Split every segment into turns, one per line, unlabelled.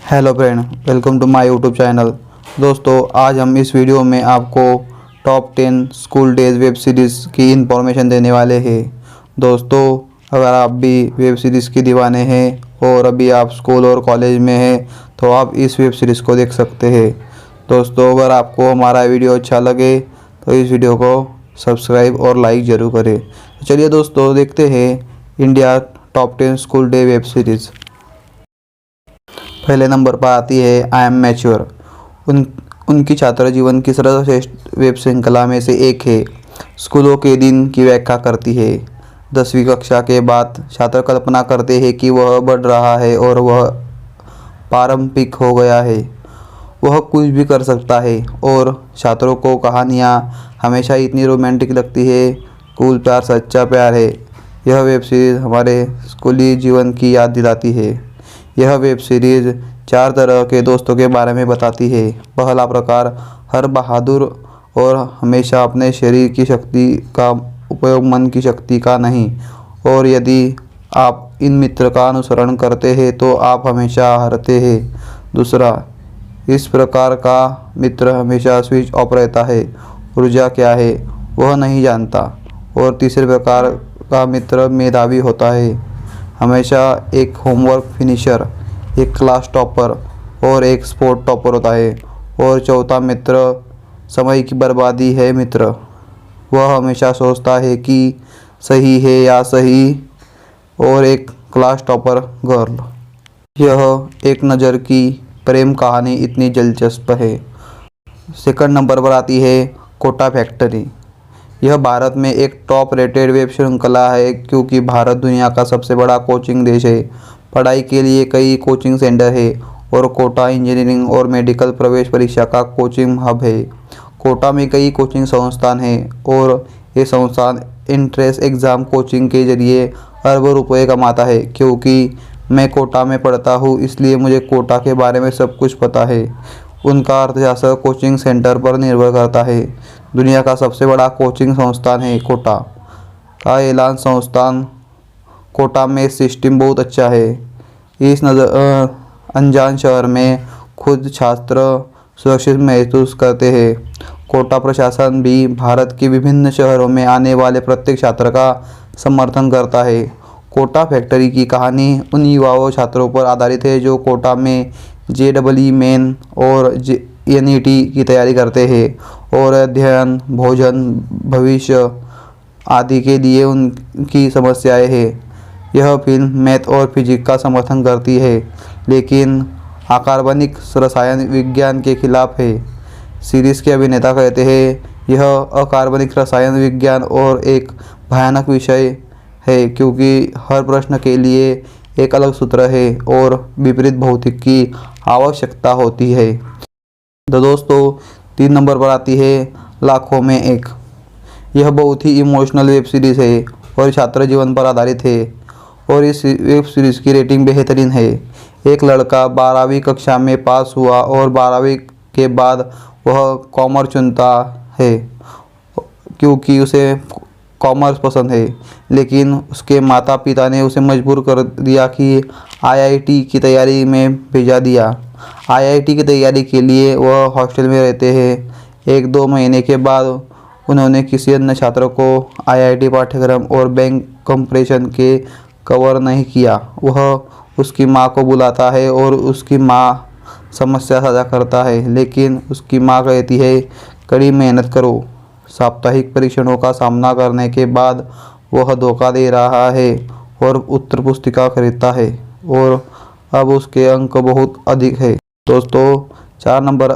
Hello friend, welcome to my YouTube channel. दोस्तों, आज हम इस वीडियो में आपको top 10 school days web series की इंफॉर्मेशन देने वाले हैं। दोस्तों, अगर आप भी वेब सीरीज़ के दीवाने हैं और अभी आप स्कूल और कॉलेज में हैं तो आप इस वेब सीरीज़ को देख सकते हैं। दोस्तों, अगर आपको हमारा वीडियो अच्छा लगे तो इस वीडियो को सब्सक्राइब और लाइक ज़रूर करें। तो चलिए दोस्तों, देखते हैं India top 10 school day web series. पहले नंबर पर आती है आई एम मैच्योर। उनकी छात्र जीवन की सर्वश्रेष्ठ वेब श्रृंखला में से एक है। स्कूलों के दिन की व्याख्या करती है। 10वीं कक्षा के बाद छात्र कल्पना करते हैं कि वह बढ़ रहा है और वह पारंपरिक हो गया है। वह कुछ भी कर सकता है और छात्रों को कहानियाँ हमेशा इतनी रोमांटिक लगती है। कूल प्यार सच्चा प्यार है। यह वेब सीरीज़ हमारे स्कूली जीवन की याद दिलाती है। यह वेब सीरीज़ 4 तरह के दोस्तों के बारे में बताती है। पहला प्रकार, हर बहादुर और हमेशा अपने शरीर की शक्ति का उपयोग मन की शक्ति का नहीं, और यदि आप इन मित्र का अनुसरण करते हैं तो आप हमेशा हारते हैं। दूसरा, इस प्रकार का मित्र हमेशा स्विच ऑफ रहता है, ऊर्जा क्या है वह नहीं जानता। और तीसरे प्रकार का मित्र मेधावी होता है, हमेशा एक होमवर्क फिनिशर, एक क्लास टॉपर और एक स्पोर्ट टॉपर होता है। और चौथा मित्र समय की बर्बादी है मित्र, वह हमेशा सोचता है कि सही है या सही। और एक क्लास टॉपर गर्ल। यह एक नज़र की प्रेम कहानी इतनी दिलचस्प है। सेकंड नंबर पर आती है कोटा फैक्ट्री। यह भारत में एक टॉप रेटेड वेब श्रृंखला है क्योंकि भारत दुनिया का सबसे बड़ा कोचिंग देश है। पढ़ाई के लिए कई कोचिंग सेंटर है और कोटा इंजीनियरिंग और मेडिकल प्रवेश परीक्षा का कोचिंग हब है। कोटा में कई कोचिंग संस्थान हैं और ये संस्थान एंट्रेंस एग्ज़ाम कोचिंग के जरिए अरबों रुपए कमाता है। क्योंकि मैं कोटा में पढ़ता हूँ इसलिए मुझे कोटा के बारे में सब कुछ पता है। उनका अर्थशास्त्र कोचिंग सेंटर पर निर्भर करता है। दुनिया का सबसे बड़ा कोचिंग संस्थान है कोटा का ऐलान। संस्थान कोटा में सिस्टम बहुत अच्छा है। इस अनजान शहर में खुद छात्र सुरक्षित महसूस करते हैं। कोटा प्रशासन भी भारत के विभिन्न शहरों में आने वाले प्रत्येक छात्र का समर्थन करता है। कोटा फैक्ट्री की कहानी उन युवाओं छात्रों पर आधारित है जो कोटा में JEE मेन और NET की तैयारी करते हैं और अध्ययन, भोजन, भविष्य आदि के लिए उनकी समस्याएं हैं। यह फिल्म मैथ और फिजिक्स का समर्थन करती है लेकिन अकार्बनिक रसायन विज्ञान के खिलाफ है। सीरीज़ के अभिनेता कहते हैं यह अकार्बनिक रसायन विज्ञान और एक भयानक विषय है क्योंकि हर प्रश्न के लिए एक अलग सूत्र है और विपरीत भौतिक की आवश्यकता होती है। तो दोस्तों, 3 नंबर पर आती है लाखों में एक। यह बहुत ही इमोशनल वेब सीरीज़ है और छात्र जीवन पर आधारित है और इस वेब सीरीज़ की रेटिंग बेहतरीन है। एक लड़का 12वीं कक्षा में पास हुआ और 12वीं के बाद वह कॉमर्स चुनता है क्योंकि उसे कॉमर्स पसंद है, लेकिन उसके माता पिता ने उसे मजबूर कर दिया कि IIT की तैयारी में भेजा दिया। IIT की तैयारी के लिए वह हॉस्टल में रहते हैं। 1-2 महीने के बाद उन्होंने किसी अन्य छात्र को IIT पाठ्यक्रम और बैंक कंपटीशन के कवर नहीं किया। वह उसकी माँ को बुलाता है और उसकी माँ समस्या साझा करता है, लेकिन उसकी माँ कहती है कड़ी मेहनत करो। साप्ताहिक परीक्षणों का सामना करने के बाद वह धोखा दे रहा है और उत्तर पुस्तिका खरीदता है और अब उसके अंक बहुत अधिक है। दोस्तों, 4 नंबर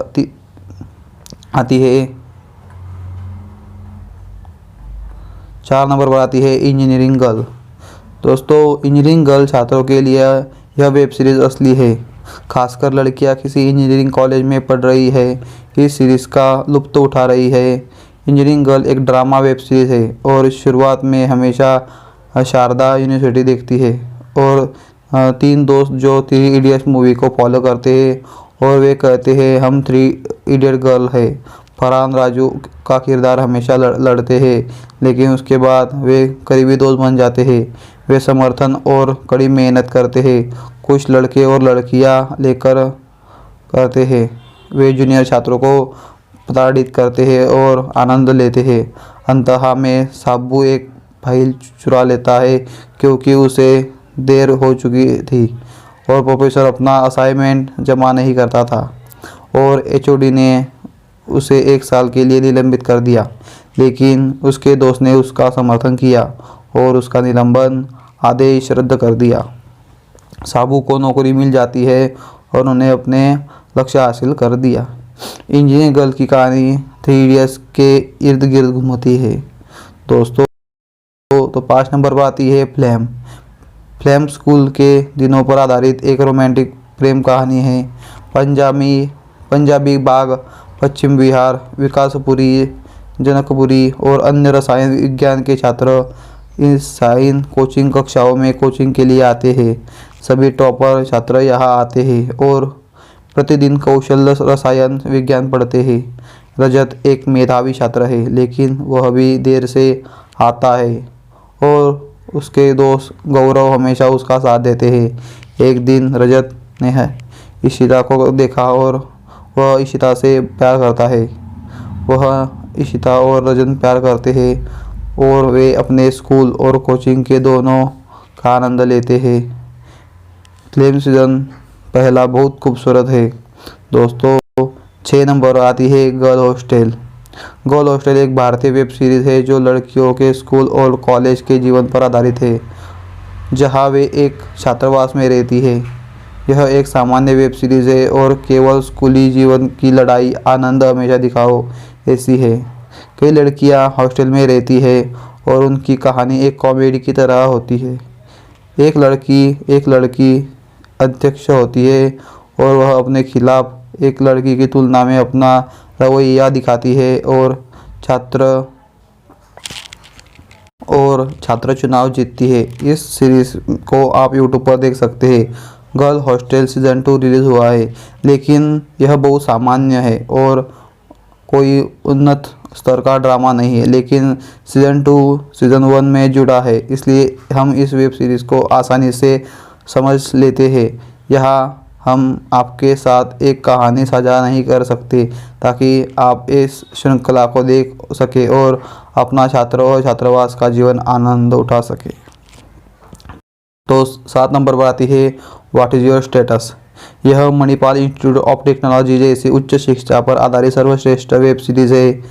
पर आती है इंजीनियरिंग गर्ल। दोस्तों, इंजीनियरिंग गर्ल छात्रों के लिए यह वेब सीरीज़ असली है, खासकर लड़कियां किसी इंजीनियरिंग कॉलेज में पढ़ रही है इस सीरीज़ का लुत्फ़ उठा रही है। इंजीनियरिंग गर्ल एक ड्रामा वेब सीरीज़ है और शुरुआत में हमेशा शारदा यूनिवर्सिटी देखती है और 3 दोस्त जो 3 इडियट्स मूवी को फॉलो करते हैं और वे कहते हैं हम 3 इडियट गर्ल है। फरहान राजू का किरदार हमेशा लड़ते हैं लेकिन उसके बाद वे करीबी दोस्त बन जाते हैं। वे समर्थन और कड़ी मेहनत करते हैं। कुछ लड़के और लड़कियां लेकर करते हैं। वे जूनियर छात्रों को प्रताड़ित करते हैं और आनंद लेते हैं। अंततः में साबू एक फाइल चुरा लेता है क्योंकि उसे देर हो चुकी थी और प्रोफेसर अपना असाइनमेंट जमा नहीं करता था और एचओडी ने उसे 1 साल के लिए निलंबित कर दिया। लेकिन उसके दोस्त ने उसका समर्थन किया और उसका निलंबन आदेश रद्द कर दिया। साबू को नौकरी मिल जाती है और उन्होंने अपने लक्ष्य हासिल कर दिया। इंजीनियर गर्ल की कहानी 3 इडियट्स के इर्द गिर्द घूमती है। दोस्तों, तो 5 नंबर पर आती है फ्लेम। फ्लेम स्कूल के दिनों पर आधारित एक रोमांटिक प्रेम कहानी है। पंजाबी बाग, पश्चिम बिहार, विकासपुरी, जनकपुरी और अन्य रसायन विज्ञान के छात्र इस साइन कोचिंग कक्षाओं में कोचिंग के लिए आते हैं। सभी टॉपर छात्र यहाँ आते हैं और प्रतिदिन कौशल रसायन विज्ञान पढ़ते हैं। रजत एक मेधावी छात्र है, लेकिन वह भी देर से आता है और उसके दोस्त गौरव हमेशा उसका साथ देते हैं। एक दिन रजत ने इशिता को देखा और वह इशिता से प्यार करता है। वह इशिता और रजत प्यार करते हैं और वे अपने स्कूल और कोचिंग के दोनों का आनंद लेते हैं। फ्लेम सीजन पहला बहुत खूबसूरत है। दोस्तों, 6 नंबर आती है गर्ल हॉस्टल। गर्ल हॉस्टल एक भारतीय वेब सीरीज़ है जो लड़कियों के स्कूल और कॉलेज के जीवन पर आधारित है, जहां वे एक छात्रावास में रहती है। यह एक सामान्य वेब सीरीज़ है और केवल स्कूली जीवन की लड़ाई आनंद हमेशा दिखाओ ऐसी है। कई लड़कियां हॉस्टल में रहती है और उनकी कहानी एक कॉमेडी की तरह होती है। एक लड़की अध्यक्ष होती है और वह अपने खिलाफ एक लड़की की तुलना में अपना रवैया दिखाती है और छात्र चुनाव जीतती है। इस सीरीज को आप यूट्यूब पर देख सकते हैं। गर्ल हॉस्टल सीज़न 2 रिलीज़ हुआ है, लेकिन यह बहुत सामान्य है और कोई उन्नत स्तर का ड्रामा नहीं है, लेकिन सीज़न 2 सीज़न 1 में जुड़ा है, इसलिए हम इस वेब सीरीज़ को आसानी से समझ लेते हैं। यहाँ हम आपके साथ एक कहानी साझा नहीं कर सकते ताकि आप इस श्रृंखला को देख सकें और अपना छात्र और छात्रावास का जीवन आनंद उठा सकें। तो 7 नंबर पर आती है व्हाट इज़ योर स्टेटस। यह मणिपाल इंस्टीट्यूट ऑफ टेक्नोलॉजी जैसी उच्च शिक्षा पर आधारित सर्वश्रेष्ठ वेब सीरीज़ है।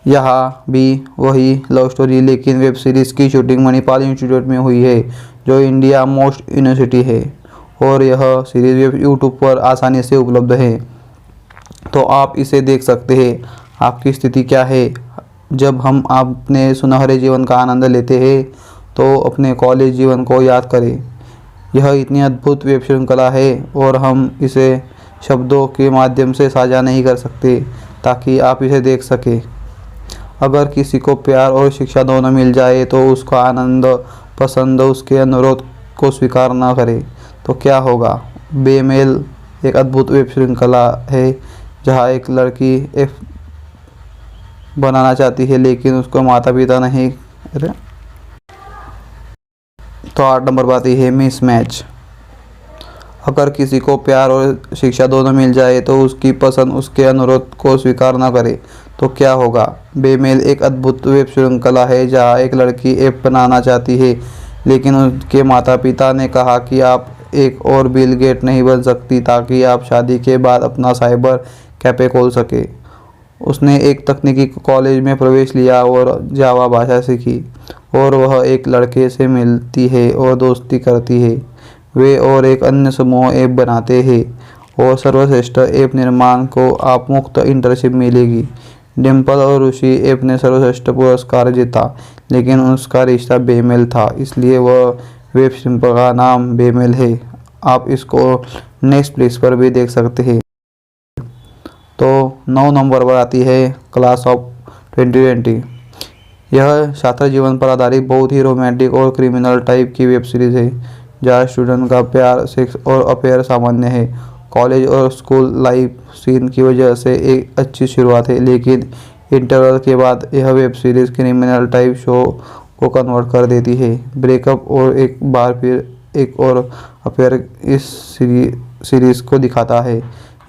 यहाँ भी वही लव स्टोरी, लेकिन वेब सीरीज़ की शूटिंग मणिपाल इंस्टीट्यूट में हुई है, जो इंडिया मोस्ट यूनिवर्सिटी है और यह सीरीज़ यूट्यूब पर आसानी से उपलब्ध है, तो आप इसे देख सकते हैं। आपकी स्थिति क्या है? जब हम अपने सुनहरे जीवन का आनंद लेते हैं तो अपने कॉलेज जीवन को याद करें। यह इतनी अद्भुत वेब श्रृंखला है और हम इसे शब्दों के माध्यम से साझा नहीं कर सकते ताकि आप इसे देख सकें। अगर किसी को प्यार और शिक्षा दोनों मिल जाए तो उसका आनंद पसंद उसके अनुरोध को स्वीकार न करे तो क्या होगा? बेमेल एक अद्भुत वेब श्रृंखला है जहां एक लड़की एफ बनाना चाहती है, लेकिन उसको माता पिता नहीं। तो 8 नंबर बात है मिसमैच। अगर किसी को प्यार और शिक्षा दोनों मिल जाए तो उसकी पसंद उसके अनुरोध को स्वीकार न करे तो क्या होगा? बेमेल एक अद्भुत वेब श्रृंखला है जहां एक लड़की ऐप बनाना चाहती है, लेकिन उसके माता पिता ने कहा कि आप एक और बिल गेट नहीं बन सकती ताकि आप शादी के बाद अपना साइबर कैफे खोल सके। उसने एक तकनीकी कॉलेज में प्रवेश लिया और जावा भाषा सीखी और वह एक लड़के से मिलती है और दोस्ती करती है। वे और एक अन्य समूह ऐप बनाते हैं और सर्वश्रेष्ठ ऐप निर्माण को आप मुफ्त इंटर्नशिप मिलेगी। डिम्पल और ऋषि ऐप ने सर्वश्रेष्ठ पुरस्कार जीता, लेकिन उसका रिश्ता बेमेल था, इसलिए वह वेब श्रृंखला का नाम बेमेल है। आप इसको नेक्स्ट प्लेस पर भी देख सकते हैं। तो 9 नंबर पर आती है क्लास ऑफ 2020। यह छात्र जीवन पर आधारित बहुत ही रोमांटिक और क्रिमिनल टाइप की वेब सीरीज़ है जहाँ स्टूडेंट का प्यार, सेक्स और अफेयर सामान्य है। कॉलेज और स्कूल लाइफ सीन की वजह से एक अच्छी शुरुआत है, लेकिन इंटरवल के बाद यह web series criminal type show को कन्वर्ट कर देती है। ब्रेकअप और एक बार फिर एक और अफेयर इस सीरीज़ को दिखाता है।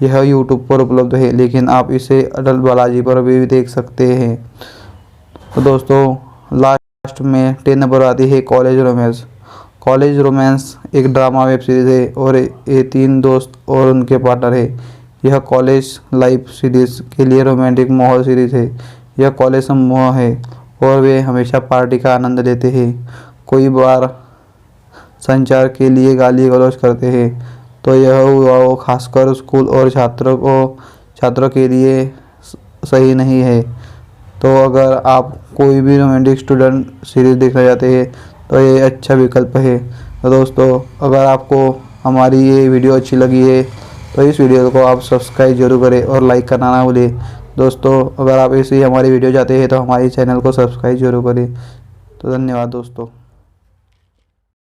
यह यूट्यूब पर उपलब्ध है, लेकिन आप इसे अडल बालाजी पर भी देख सकते हैं। तो दोस्तों लास्ट में 10 नंबर आती है कॉलेज रोमांस। कॉलेज रोमांस एक ड्रामा वेब सीरीज़ है और ये 3 दोस्त और उनके पार्टनर है। यह कॉलेज लाइफ सीरीज़ के लिए रोमांटिक माहौल सीरीज़ है। यह कॉलेज समूह है और वे हमेशा पार्टी का आनंद लेते हैं। कोई बार संचार के लिए गाली गलौज करते हैं, तो यह युवाओं खासकर स्कूल और छात्रों के लिए सही नहीं है। तो अगर आप कोई भी रोमांटिक स्टूडेंट सीरीज़ देखना चाहते हैं तो ये अच्छा विकल्प है। तो दोस्तों अगर आपको हमारी ये वीडियो अच्छी लगी है तो इस वीडियो को आप सब्सक्राइब जरूर करें और लाइक करना ना भूलें। दोस्तों अगर आप ऐसी हमारी वीडियो चाहते हैं तो हमारे चैनल को सब्सक्राइब जरूर करें। तो धन्यवाद दोस्तों।